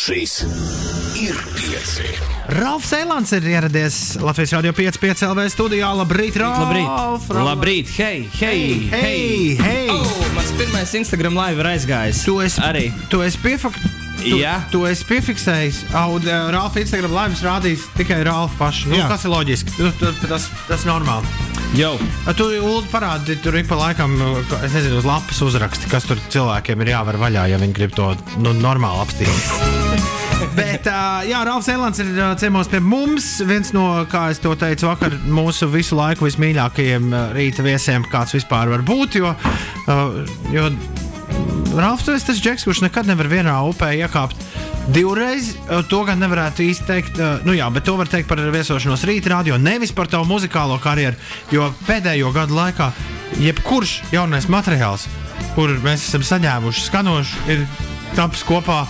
Šis ir 5. Ralfs Eilants ir ieradies Latvijas Radio 5 LV studijā. Labrīt, Ralf! Labrīt! Hei! Mans pirmais Instagram live ir aizgājis. Tu esi piefiksējis. Ralfa Instagram live rādīs tikai Ralfa pašu. Kas ir loģiski? Tas normāli. Jau. Tu, Ulu, parādi, tur ik pa laikam, es nezinu, uz lapas uzraksti, kas tur cilvēkiem ir jāvar vaļā, ja viņi grib to normāli apstīties. Bet, Ralfs Eilants ir ciemos pie mums. Viens no, kā es to teicu vakar, mūsu visu laiku vismīļākajiem rīta viesiem, kāds vispār var būt, jo Ralf, tu esi tas džeks, kurš nekad nevar vienā upē iekāpt divreiz. To gan nevarētu īsti teikt, bet to var teikt par viesošanos Rīta radio, nevis par tavu muzikālo karjeru, jo pēdējo gadu laikā jebkurš jaunais materiāls, kur mēs esam saņēmuši skanoši, ir tapis kopā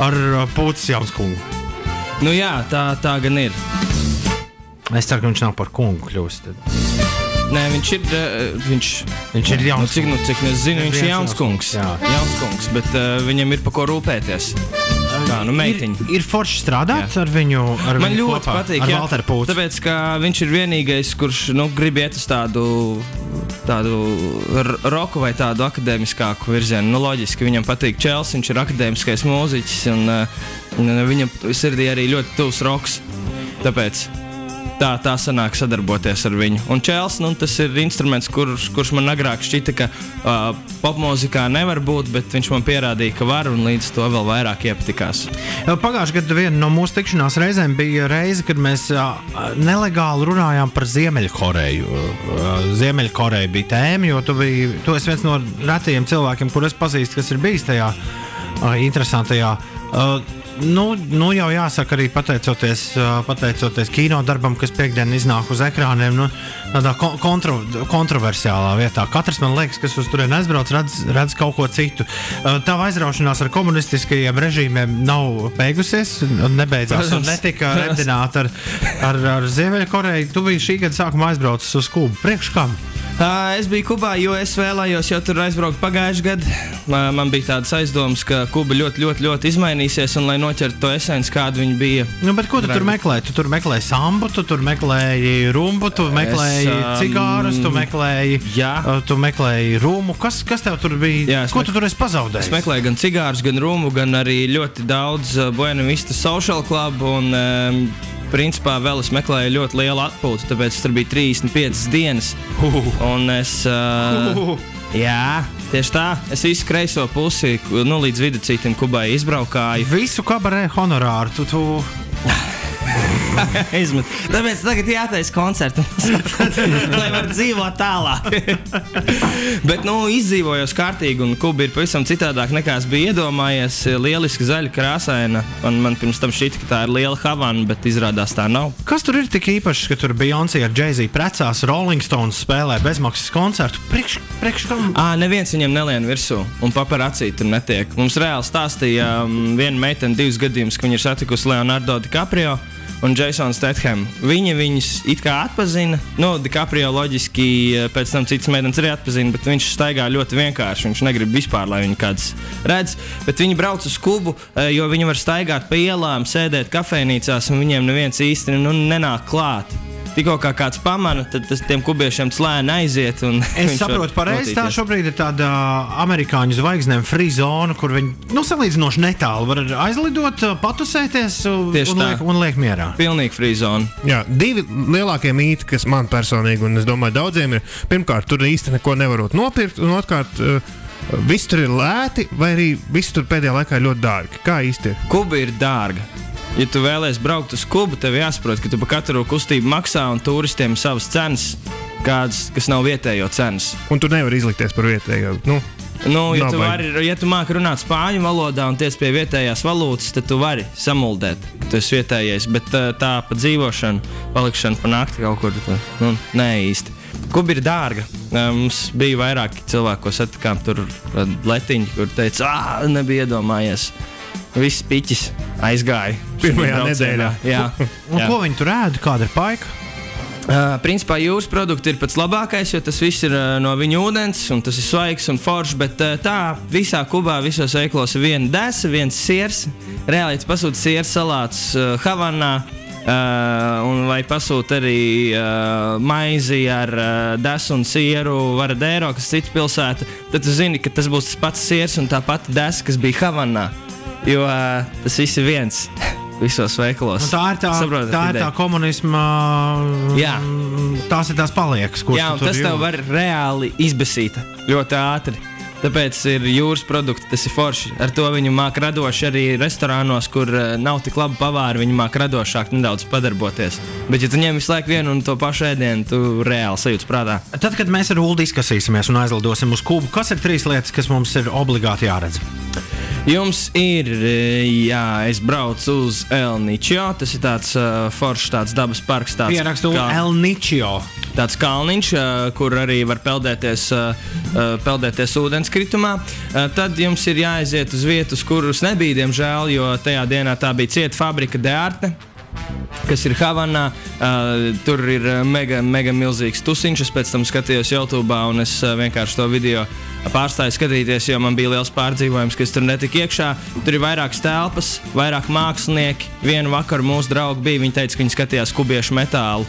ar Pūces Janskungu. Tā gan ir. Es ceru, ka viņš nav par kungu kļūst. Nē, viņš ir jauns. Cik es zinu, viņš ir jauns kungs. Jauns kungs, bet viņam ir pa ko rūpēties. Meitiņa. Ir forši strādāt ar viņu Man ļoti kopā, patīk, ar Valteru Pūci. Tāpēc, ka viņš ir vienīgais, kurš grib iet uz tādu roku vai tādu akadēmiskāku virzienu. Loģiski, viņam patīk čels, viņš ir akadēmiskais mūziķis un viņam sirdī arī ļoti tuvs roks. Tāpēc tā sanāk sadarboties ar viņu. Un čels, tas ir instruments, kurš man agrāk šķita, ka popmūzikā nevar būt, bet viņš man pierādīja, ka var, un līdz to vēl vairāk iepatikās. Pagājušajā gadā viena no mūsu tikšanās reizēm bija reize, kad mēs nelegāli runājām par Ziemeļkoreju. Ziemeļkoreja bija tēma, jo tu esi viens no retajiem cilvēkiem, kur es pazīstu, kas ir bijis tajā interesantajā. Jau jāsaka arī pateicoties kino darbam, kas piekdien iznāk uz ekrāniem, tādā kontroversiālā vietā. Katrs, man liekas, kas uz turieni aizbrauc, redz kaut ko citu. Tava aizraušanās ar komunistiskajiem režīmiem nav beigusies, nebeidzās un netika remdināta ar Ziemeļkoreju. Tu biji šī gada sākumā aizbraucis uz Kubu. Priekš kam? Es biju Kubā, jo es vēlējos jau tur aizbraukt pagājušajā gadā. Man bija tādas aizdomas, ka Kuba ļoti izmainīsies, un lai noķertu to esenci, kāda viņa bija. Bet ko tu tur meklēji? Tu tur meklēji sambu, tu tur meklēji rumbu, tu meklēji cigārus, tu meklēji rumu. Kas tev tur bija? Ko tu tur esi pazaudējis? Es meklēju gan cigārus, gan rumu, gan arī ļoti daudz Buena Vista Social Club, un principā vēl es meklēju ļoti lielu atpūtu, tāpēc tur bija 35 dienas. Un es... Jā, tieši tā. Es visu kreiso pusi, līdz Viducītim Kubai izbraukāju. Visu kabarē honorāru tu... Izmet. Tāpēc tagad jātaisa koncertu, lai var dzīvot tālāk. Bet, izdzīvojos kārtīgi, un Kuba ir pavisam citādāk nekā es biju iedomājies. Lieliski zaļa, krāsaina. Man pirms tam šķita, ka tā ir liela Havana, bet izrādās tā nav. Kas tur ir tik īpašs, ka tur Beyoncé ar Jay-Z precās, Rolling Stones spēlē bezmaksas koncertu? Priekš tam? Neviens viņam nelien virsū, un paparacī tur netiek. Mums reāli stāstīja viena meitene 2 gadījumus, ka viņa ir satikusi Leonardo DiCaprio un Jason Statham. Viņus it kā atpazina. DiCaprio loģiski pēc tam citas meitenes arī atpazina, bet viņš staigā ļoti vienkārši. Viņš negrib vispār, lai viņu kāds redz. Bet viņi brauc uz Kubu, jo viņi var staigāt pa ielām, sēdēt kafejnīcās, un viņiem neviens īsti nenāk klāt. Tikko kā kāds pamana, tad tiem kubiešiem slēni aiziet. Es saprotu pareizi, tā šobrīd ir tāda amerikāņu zvaigznēm free zona, kur viņi salīdzinoši netālu var aizlidot, patusēties un liek mierā. Pilnīgi free zona. Jā, 2 lielākie mīti, kas man personīgi, un es domāju daudziem ir, pirmkārt, tur īsti neko nevarot nopirkt, un otrkārt, viss tur ir lēti, vai arī viss tur pēdējā laikā ir ļoti dārgi. Kā īsti ir? Kuba ir dārga. Ja tu vēlies braukt uz Kubu, tev jāsaprot, ka tu pa katru kustību maksā un turistiem savas cenas, kas nav vietējo cenas. Un tu nevari izlikties par vietējo. Ja tu māki runāt spāņu valodā un tiec pie vietējās valūtas, tad tu vari samuldēt, ka tu esi vietējais. Bet tā pa dzīvošanu, palikšanu pa nakti kaut kur, nē īsti. Kuba ir dārga. Mums bija vairāki cilvēki, ko satikām tur letiņi, kur teica, nebija iedomājies. Viss piķis aizgāja pirmajā nedēļā. Jā. Ko viņi tur ēda? Kāda ir paika? Principā jūras produkti ir pats labākais, jo tas viss ir no viņa ūdens, un tas ir svaigs un foršs, bet tā visā Kubā, visos veiklos ir viena desa, viens siers. Reāli, tu pasūti sieru salātus Havanā, vai pasūti arī maizi ar desu un sieru Varadero, kas cita pilsēta, tad tu zini, ka tas būs tas pats siers un tā pati desa, kas bija Havanā, jo tas viss ir viens. Visos veikalos. Tā ir tā komunisma. Jā. Tās ir tās paliekas, kuras jā, un tas tev var reāli izbesīt ļoti ātri. Tāpēc ir jūras produkti, tas ir forši. Ar to viņu māk radoši arī restorānos, kur nav tik labi pavāri, viņi māk radošāk nedaudz padarboties. Bet ja tu ņem visu laiku vienu un to pašu ēdienu, tu reāli sajūti prātā. Tad, kad mēs ar Ulu izkasīsimies un aizlidosim uz Kubu, kas ir 3 lietas, kas mums ir obligāti jāredz? Jums ir, es braucu uz El Nicho, tas ir tāds foršs, tāds dabas parks. Pierakstu El Nicho. Tāds kalniņš, kur arī var peldēties ūdenskritumā. Tad jums ir jāaiziet uz vietu, uz kuras nebija, diemžēl, jo tajā dienā tā bija cieta fabrika de arte, kas ir Havanā. Tur ir mega milzīgs tusiņš. Es pēc tam skatījos YouTube'ā un es vienkārši to video pārstāju skatīties, jo man bija liels pārdzīvojums, ka es tur netiku iekšā. Tur ir vairākas telpas, vairāk mākslinieki. Vienu vakaru mūsu draugi bija, viņi teica, ka viņi skatījās kubiešu metālu.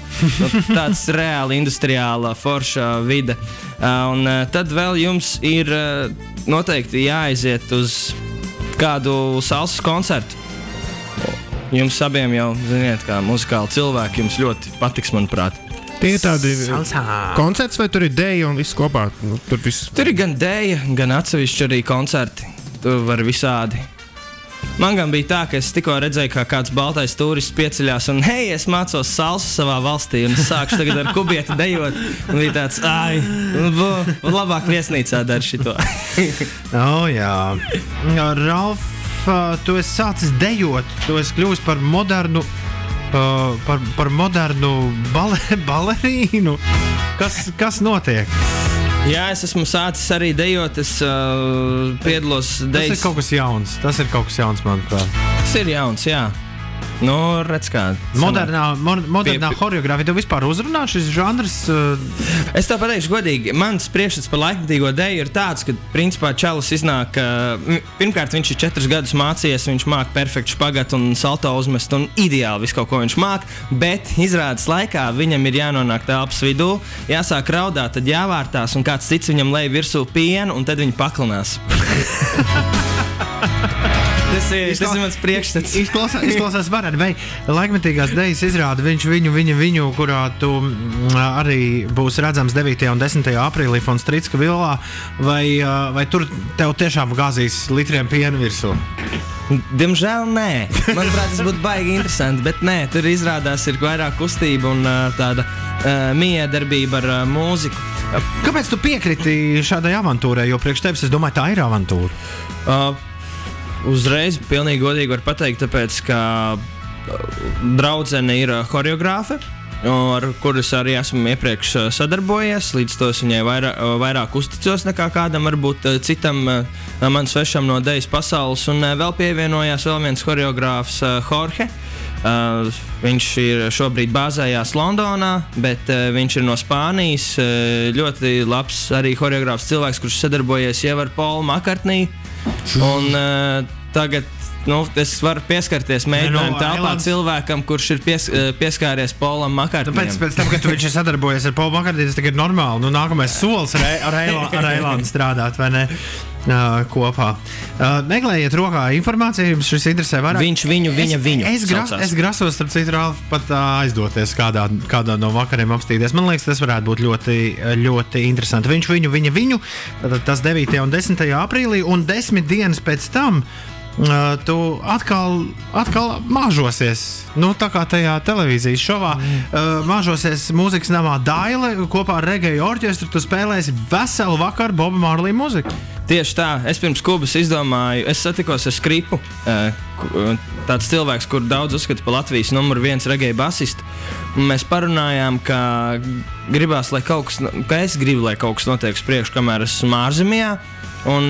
Tāds reāli industriāla forša vide. Un tad vēl jums ir noteikti jāaiziet uz kādu salsas koncertu. Jums abiem jau, ziniet, kā muzikāli cilvēki, jums ļoti patiks, manuprāt. Tie ir tādi koncerts, vai tur ir dēja un viss kopā? Tur ir gan dēja, gan atsevišķi arī koncerti. Tur var visādi. Man gan bija tā, ka es tikko redzēju, kā kāds baltais turists pieceļās un hei, es mācos salsu savā valstī un sākšu tagad ar kubieti dejot. Un bija tāds, labāk viesnīcā dar šito. Jā. Ralf, tu esi sācis dejot, tu esi kļuvis par modernu balerīnu. Kas notiek? Jā, es esmu sācis arī dejot, es piedalos dejas. Tas ir kaut kas jauns, manuprāt. Tas ir jauns, jā. Nu, redz kā. Modernā horeogrāfija, tev vispār uzrunā šis žanrs? Es tev pateikšu godīgi, mans priekšstats par laikmetīgo deju ir tāds, ka principā čalis iznāk, pirmkārt viņš ir 4 gadus mācījies, viņš māk perfektu špagatu un salto uzmest un ideāli visu kaut ko viņš māk, bet izrādes laikā viņam ir jānonāk telpas vidū, jāsāk raudāt, tad jāvārtās un kāds cits viņam lej virsū pienu un tad viņi paklinās. Tas ir mans priekšstats. Izklausās varētu, vai laikmetīgās dejas izrāda viņu, kurā tu arī būs redzams 9. un 10. aprīlī Fonstricka villā, vai tur tev tiešām gāzīs litriem piena virsū? Diemžēl nē. Manuprāt, tas būtu baigi interesanti, bet nē, tur izrādās ir vairāk kustība un tāda miedarbība ar mūziku. Kāpēc tu piekriti šādai avantūrai, jo priekš tevis, es domāju, tā ir avantūra? Uzreiz pilnīgi godīgi var pateikt, tāpēc, ka draudzene ir horeogrāfe, ar kuras arī esmu iepriekš sadarbojies, līdz to viņai vairāk uzticos nekā kādam, varbūt citam man svešam no dejas pasaules, un vēl pievienojās vēl viens horeogrāfs Jorge. Viņš ir šobrīd bāzējās Londonā, bet viņš ir no Spānijas, ļoti labs arī horeogrāfs cilvēks, kurš sadarbojies jau ar Paulu McCartney. Un tagad es varu pieskarties mēģinājumu telpā cilvēkam, kurš ir pieskāries Paulam McCartneyam. Pēc tam, kad viņš ir sadarbojies ar Paulu McCartney, tas tagad ir normāli. Nākamais solis ar Eilānu strādāt, vai ne? Kopā. Meklējiet rokā informāciju, jums šis interesē vairāk. Viņu. Es grasos, starp citu, Ralf, pat aizdoties kādā no vakariem apstīties. Man liekas, tas varētu būt ļoti, ļoti interesanti. Viņu. Tas 9. un 10. aprīlī un 10 dienas pēc tam tu atkal māžosies. Tā kā tajā televīzijas šovā māžosies mūzikas namā Daile kopā ar regēju orķestru. Tu spēlēsi veselu vakaru Boba Marley mūziku. Tieši tā, es pirms Kubas izdomāju, es satikos ar Skripu, tāds cilvēks, kur daudz uzskata par Latvijas numuru 1 regēju basistu. Mēs parunājām, ka es gribu, lai kaut kas notiek uz priekšu, kamēr esmu ārzemē, un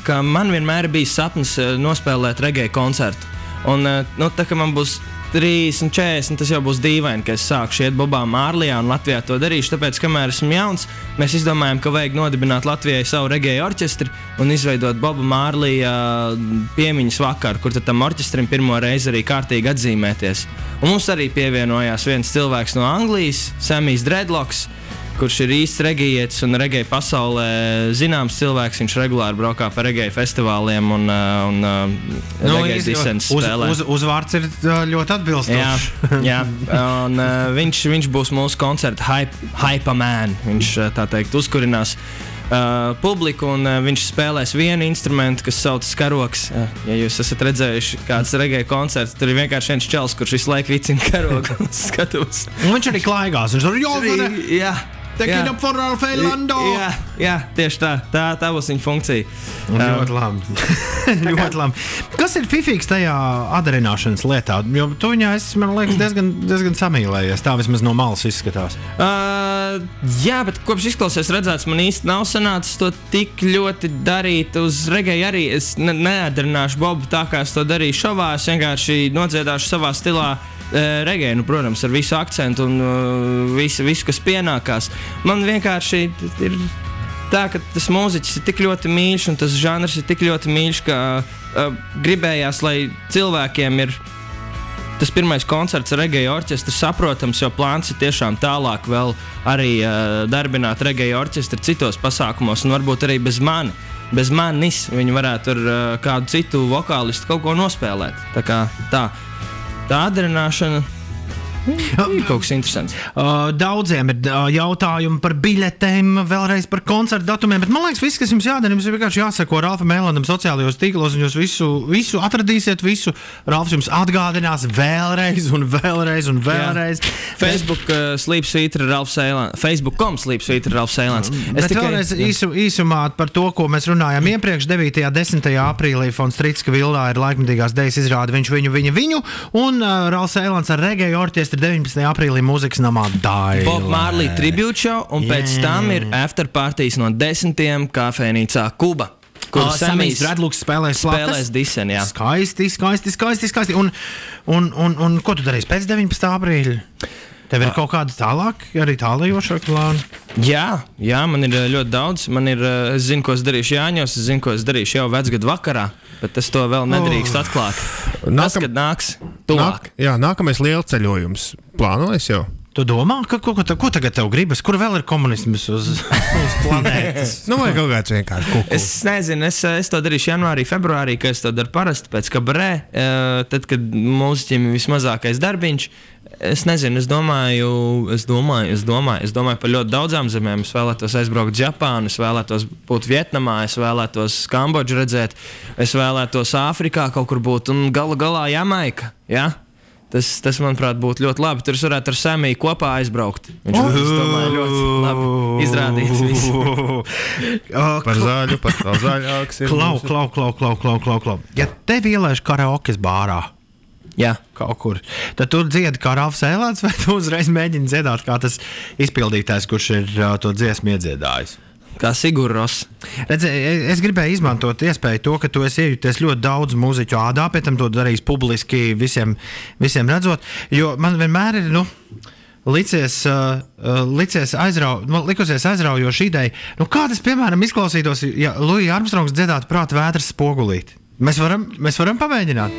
ka man vienmēr bija sapnis nospēlēt regēju koncertu. Un tā kā man būs 30, 40, tas jau būs dīvaini, ka es sākšu iet Bobā Mārlijā un Latvijā to darīšu, tāpēc, kamēr esmu jauns, mēs izdomājam, ka vajag nodibināt Latvijai savu regēju orķestri un izveidot Boba Mārlijā piemiņas vakaru, kur tad tam orķestrim pirmo reizi arī kārtīgi atzīmēties. Un mums arī pievienojās viens cilvēks no Anglijas, Samijs Dreadlocks, kurš ir īsts regējietis un regēja pasaulē zināms cilvēks. Viņš regulāri braukā pa regēju festivāliem un regējas disences spēlē. Uzvārds ir ļoti atbilstošs. Jā, un viņš būs mūsu koncerta Hype Man. Viņš, tā teikt, uzkurinās publiku un viņš spēlēs vienu instrumentu, kas saucas karogs. Ja jūs esat redzējuši kāds regēja koncerts, tur ir vienkārši viens čels, kurš visu laiku vicina karogu un skatos. Un viņš arī klaigās. Viņš jā. Take it up for Ralph Eilando! Jā, tieši tā. Tā būs viņa funkcija. Ļoti labi. Ļoti labi. Kas ir fifīgs tajā atdarināšanas lietā? Jo tu viņā esi, man liekas, diezgan samīlējies. Tā vismaz no malas izskatās. Jā, bet kopš izklausies redzēts, man īsti nav sanācis to tik ļoti darīt uz regēju arī. Es neatdarināšu Bobu tā, kā es to darīju šovā. Es vienkārši nodziedāšu savā stilā regēju, nu, protams, ar visu akcentu un visu, kas pienākās. Man vienkārši ir tā, ka tas mūziķis ir tik ļoti mīļš un tas žanrs ir tik ļoti mīļš, ka gribējās, lai cilvēkiem ir tas pirmais koncerts ar regēju orķestru saprotams, jo plāns ir tiešām tālāk vēl arī darbināt regēju orķestru citos pasākumos un varbūt arī bez manis viņi varētu ar kādu citu vokālistu kaut ko nospēlēt. Tā kā tā atdarināšana kaut kas interesants. Daudziem ir jautājumi par biļetēm, vēlreiz par koncertu datumiem, bet man liekas, viss, kas jums jādara, jums ir vienkārši jāseko Ralfam Eilandam sociālajos tīklos, un jūs visu atradīsiet, visu Ralfs jums atgādinās vēlreiz un vēlreiz un vēlreiz. Facebook.com Sleepsweeter Ralfs Eilands. Bet vēlreiz īsumā par to, ko mēs runājām iepriekš, 9. 10. aprīlī Fons Tritska Vildā ir laikmatīgās dejas izrāde viņu, un Ralfs Eilands ar regēju orķestri 19. aprīlī mūzikas namā Daila. Bob Marley tribute show, un pēc tam ir after partijas no 10. kafejnīcā Kuba, kur Samijs Dreadlocks spēlēs disen, jā. Skaisti. Un ko tu darīsi pēc 19. aprīļa? Tev ir kaut kāda tālāk, arī tālajošāka plāna? Jā, man ir ļoti daudz. Es zinu, ko es darīšu Jāņos, es zinu, ko es darīšu jau vecgadu vakarā, bet es to vēl nedrīkst atklāt. Tas, kad nāks tuvāk. Nākamais liela ceļojums plānojas jau. Tu domā, ko tagad tev gribas? Kur vēl ir komunisms uz planētas? Vai kaut kāds vienkārši kuku? Es nezinu, es to darīšu janvārī, februārī, ka es to daru parasti pēc kabarē, tad, kad mūziķim ir vismazākais darbiņš. Es nezinu, es domāju par ļoti daudzām zemēm. Es vēlētos aizbraukt uz Japānu, es vēlētos būt Vietnamā, es vēlētos Kambodžu redzēt, es vēlētos Āfrikā kaut kur būt un galu galā Jamaika, jā? Tas, manuprāt, būtu ļoti labi. Tur es varētu ar Samiju kopā aizbraukt. Viņš, domāju, ļoti labi izrādīts visu. Par zaļu, par vēl zaļāks. Klau. Ja tevi ielaiž karaokes bārā, kaut kur, tad tu dziedi kā Ralfs Eilands, vai tu uzreiz mēģini dziedāt kā tas izpildītājs, kurš ir to dziesmu iedziedājis? Kā Sigurros. Redzi, es gribēju izmantot iespēju to, ka tu esi iejuties ļoti daudz mūziķu ādā, pēc tam to darījis publiski visiem redzot, jo man vienmēr ir, likusies aizraujoša ideja, kā tas, piemēram, izklausītos, ja Louis Armstrongs dziedātu Prāta vētras spogulīti. Mēs varam pamēģināt.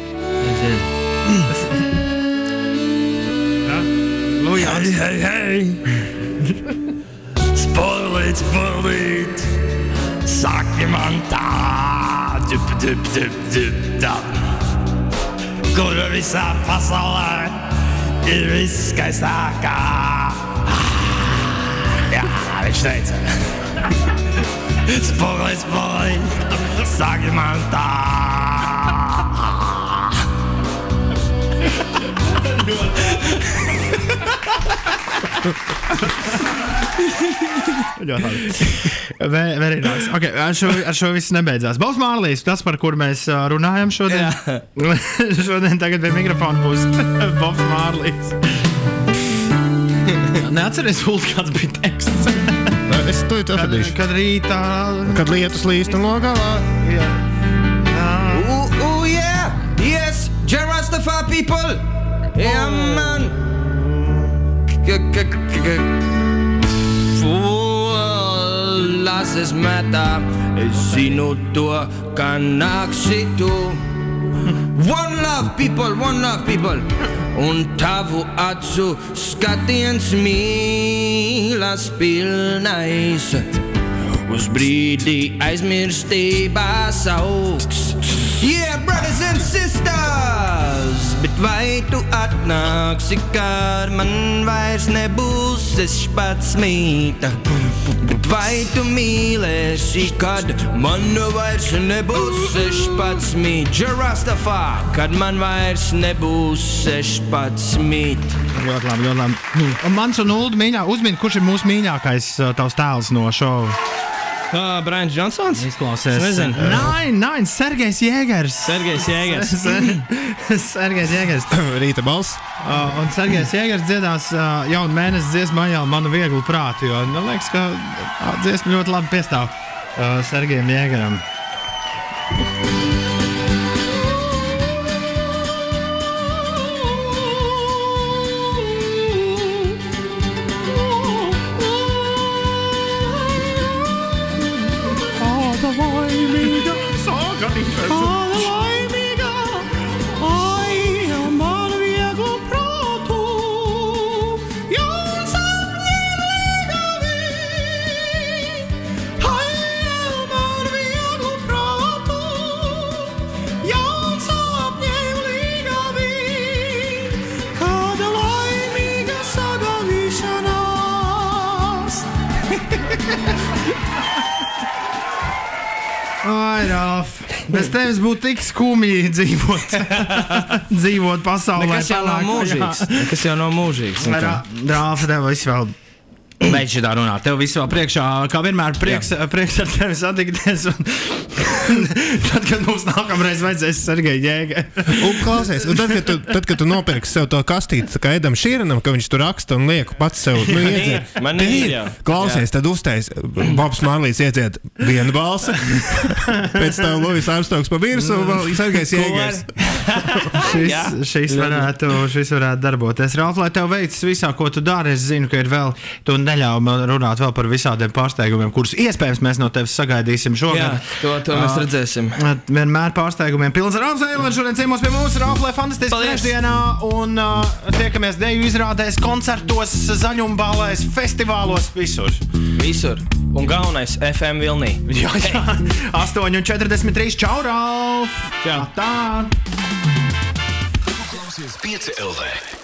Louis Hei. Spolīt, saki man tā, kur visā pasaulē ir viskaistākā. Jā, viņš teica. Spolīt, saki man tā. Very nice. Okay, ar šo viss nebeidzās. Bobs Marlijs, tas, par kur mēs runājam šodien. Šodien tagad pie mikrofona būs Bobs Marlijs. Neatceries, kāds bija teksts. Es to atradīšu. Kad rītā... Kad lietus līst un logalā. Yeah. Yes, Rastafari people. Ja, man! Las es metā, es zinu to, ka nāksi tu. One love, people, un tavu acu skatiens mīlas pilnais. Uz brīdi aizmirstībā sauks. Yeah, brothers and sisters, bet vai tu atnāksi, kad man vairs nebūs 16? Bet vai tu mīlēsi, kad man vairs nebūs 16? Jarastafā, kad man vairs nebūs 16. Ļoti labi. Mans un Ulda uzmini, kurš ir mūsu mīļākais tavs tēls no šova? Brians Johnsons? Izklausies. Nezinu. Nē, Sergejs Jēgers. Sergejs Jēgers. Rīta balss. Un Sergejs Jēgers dziedās jaunu mēnesi dziesmu Ajāli manu vieglu prātu, jo man liekas, ka dziesma ļoti labi piestāv Sergejam Jēgeram. Ai, Ralf, bez tevis būtu tik skumji dzīvot pasaulē. Nekas jau nav mūžīgs. Ralf, tev viss vēl beidz šitā runāt. Tev viss vēl priekšā, kā vienmēr prieks ar tevi satikties. Tad, kad mums nākamreiz vajadzēs Sergeju Jēgeru. Un klausies, un tad, kad tu nopirksi sev to kastīti, kā Edam Šīrenam, ka viņš tur raksta un lieku pats sev, iedzied. Man ir, jā. Klausies, tad uztais, Bobs Marlīs iedzied vienu balsi, pēc tev Luis Armstrongs pa virsu, un vēl Sergejs Jēgers. Šis varētu darboties. Ralf, lai tev veicas visā, ko tu dari, es zinu, ka ir vēl, tu neļauj man runāt vēl par visādiem pārsteigumiem, kurus iespējams mēs no tevis sagaidīsim šogad. Jā, to mēs redzēsim. Vienmēr pārsteigumiem pilns ar Ralfs Eilers. Šodien ciemos pie mums Ralf, lai fantastiski trešdienā. Un tiekamies deju izrādēs, koncertos, zaļumbālēs, festivālos, visur. Un galvenais FM Vilnī. Jā. 8:43. Čau, Ralf! Čau. Tā! Klausies 5 LV.